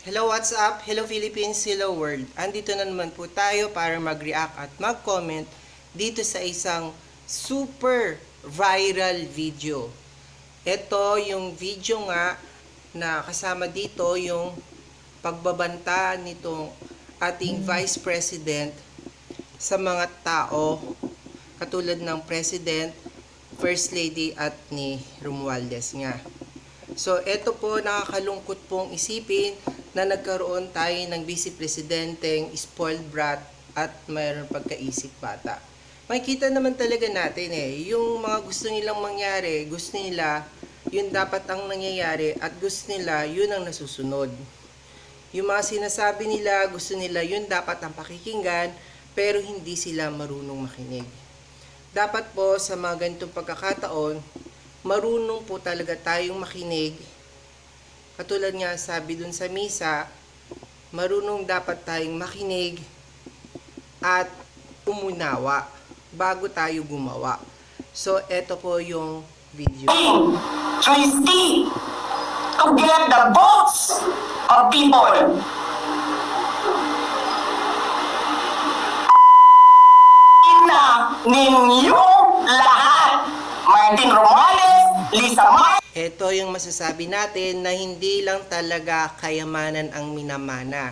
Hello, what's up? Hello Philippines, hello world. Andito na naman po tayo para mag-react at mag-comment dito sa isang super viral video. Ito yung video nga na kasama dito yung pagbabanta nitong ating Vice President sa mga tao katulad ng President, First Lady at ni Romualdez nga. So, ito po nakakalungkot pong isipin na nagkaroon tayo ng vice presidenteng spoiled brat at mayroon pagkaisip bata. Makikita naman talaga natin yung mga gusto nilang mangyari, gusto nila yun dapat ang nangyayari at gusto nila yun ang nasusunod. Yung mga sinasabi nila, gusto nila yun dapat ang pakikinggan, pero hindi sila marunong makinig. Dapat po sa mga ganitong pagkakataon, marunong po talaga tayong makinig. Katulad nga sabi dun sa misa, marunong dapat tayong makinig at umunawa bago tayo gumawa. So, eto po yung video. Trustee to get the votes of people. Na ninyo lahat. Martin Romualdez, Lisa Mar. Ito yung masasabi natin na hindi lang talaga kayamanan ang minamana,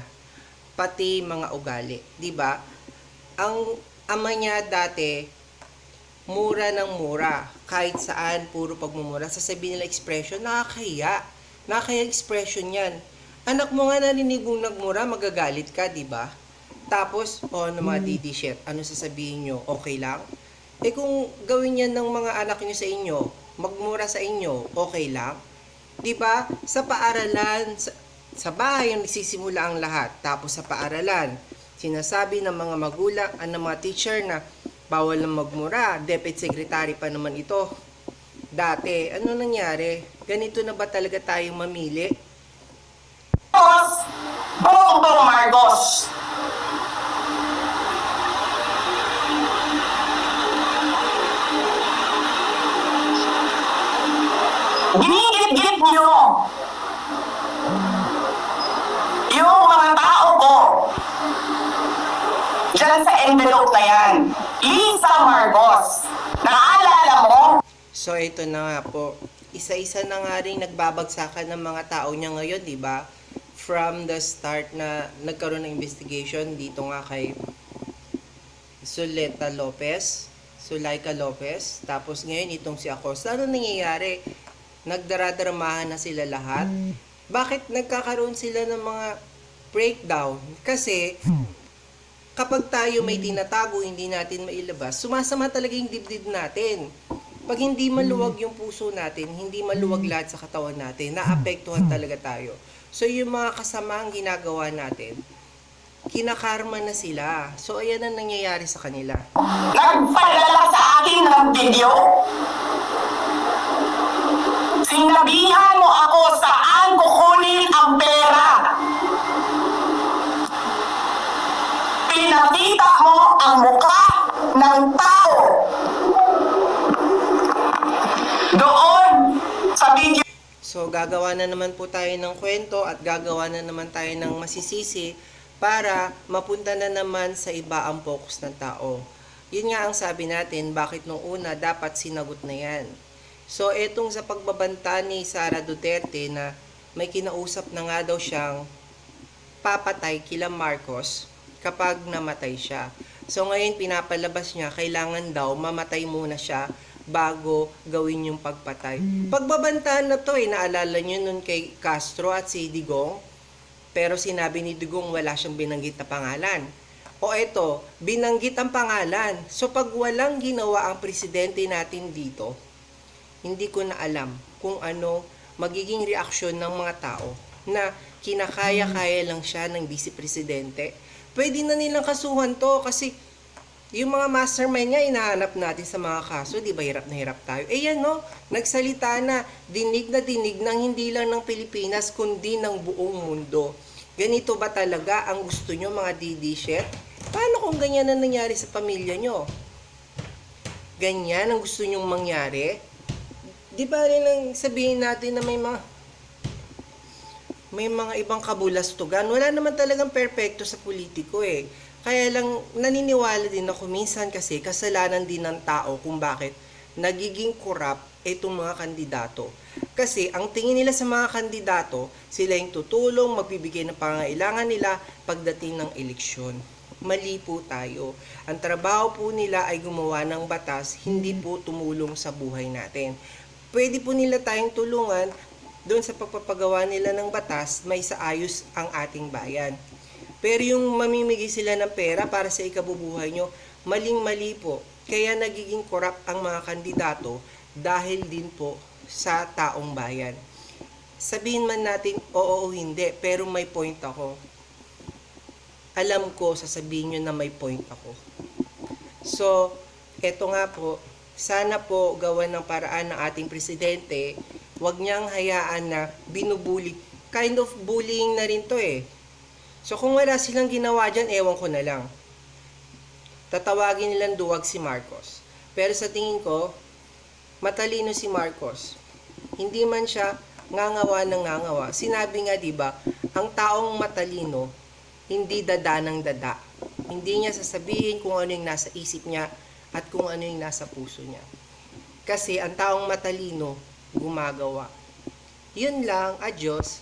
pati mga ugali, 'di ba? Ang ama niya dati mura ng mura, kahit saan puro pagmumura. Sasabihin nila expression, nakakahiya. Nakakahiya expression 'yan. Anak mo nga narinig mong nagmura, magagalit ka, 'di ba? Tapos, ano mga DD shit, ano sasabihin nyo? Okay lang? Kung gawin yan ng mga anak nyo sa inyo, magmura sa inyo, okay lang? 'Di ba? Sa paaralan, sa bahay ang nagsisimula ang lahat. Tapos sa paaralan, sinasabi ng mga magulang, ng mga teacher na bawal na magmura. Deputy secretary pa naman ito. Dati, ano nangyari? Ganito na ba talaga tayong mamili? Bongbong Marcos. Ginigit-git nyo yung mga tao ko dyan sa envelope na yan. Lisa Marcos, naalala mo? So ito na nga po, isa-isa na nga rin nagbabagsakan ng mga tao niya ngayon, di ba? From the start na nagkaroon ng investigation dito nga kay Sulaika Lopez, tapos ngayon itong si Acosta. Ano nangyayari? Nagdaradramahan na sila lahat. Bakit nagkakaroon sila ng mga breakdown? Kasi kapag tayo may tinatago, hindi natin mailabas, sumasama talaga yung dibdib natin. Pag hindi maluwag yung puso natin, hindi maluwag lahat sa katawan natin, naapektuhan talaga tayo. So yung mga kasamaang ginagawa natin, kinakarma na sila. So ayan ang nangyayari sa kanila. Nagpadala sa akin ng video. Sinabihan mo ako saan kukunin ang pera. Pinakita mo ang mukha ng tao. Doon sa video. So gagawa na naman po tayo ng kwento at gagawa na naman tayo ng masisisi para mapunta na naman sa iba ang focus ng tao. Yun nga ang sabi natin, bakit nung una dapat sinagot na yan. So, etong sa pagbabanta ni Sara Duterte na may kinausap na nga daw siyang papatay kila Marcos kapag namatay siya. So, ngayon pinapalabas niya, kailangan daw mamatay muna siya bago gawin yung pagpatay. Pagbabantaan na to naalala niyo nun kay Castro at si Digong, pero sinabi ni Digong wala siyang binanggit na pangalan. O eto, binanggit ang pangalan. So, pag walang ginawa ang presidente natin dito, hindi ko na alam kung ano magiging reaksyon ng mga tao na kinakaya-kaya lang siya ng vice-presidente. Pwede na nilang kasuhan to kasi yung mga mastermind nga inahanap natin sa mga kaso, di ba hirap na hirap tayo? Yan no, nagsalita na dinig ng hindi lang ng Pilipinas kundi ng buong mundo. Ganito ba talaga ang gusto nyo mga DD-shit? Paano kung ganyan na nangyari sa pamilya nyo? Ganyan ang gusto nyong mangyari? Di ba rin lang sabihin natin na may mga may mga ibang kabulastugan. Wala naman talagang perpekto sa politiko eh. Kaya lang naniniwala din ako minsan kasi kasalanan din ng tao kung bakit nagiging corrupt itong mga kandidato. Kasi ang tingin nila sa mga kandidato, sila yung tutulong, magbibigay ng pangangailangan nila pagdating ng eleksyon. Mali po tayo. Ang trabaho po nila ay gumawa ng batas, hindi po tumulong sa buhay natin. Pwede po nila tayong tulungan doon sa pagpapagawa nila ng batas, may saayos ang ating bayan. Pero yung mamimigay sila ng pera para sa ikabubuhay nyo, maling-mali po. Kaya nagiging corrupt ang mga kandidato dahil din po sa taong bayan. Sabihin man natin oo o hindi, pero may point ako. Alam ko, sasabihin nyo na may point ako. So, eto nga po, sana po gawan ng paraan ng ating presidente, wag niyang hayaan na binubuli. Kind of bullying na rin to eh. So kung wala silang ginawa dyan, ewan ko na lang. Tatawagin nilang duwag si Marcos. Pero sa tingin ko, matalino si Marcos. Hindi man siya ngangawa ng ngangawa. Sinabi nga 'di ba, ang taong matalino hindi dada ng dada. Hindi niya sasabihin kung ano yung nasa isip niya at kung ano yung nasa puso niya. Kasi ang taong matalino gumagawa. Yun lang, adios.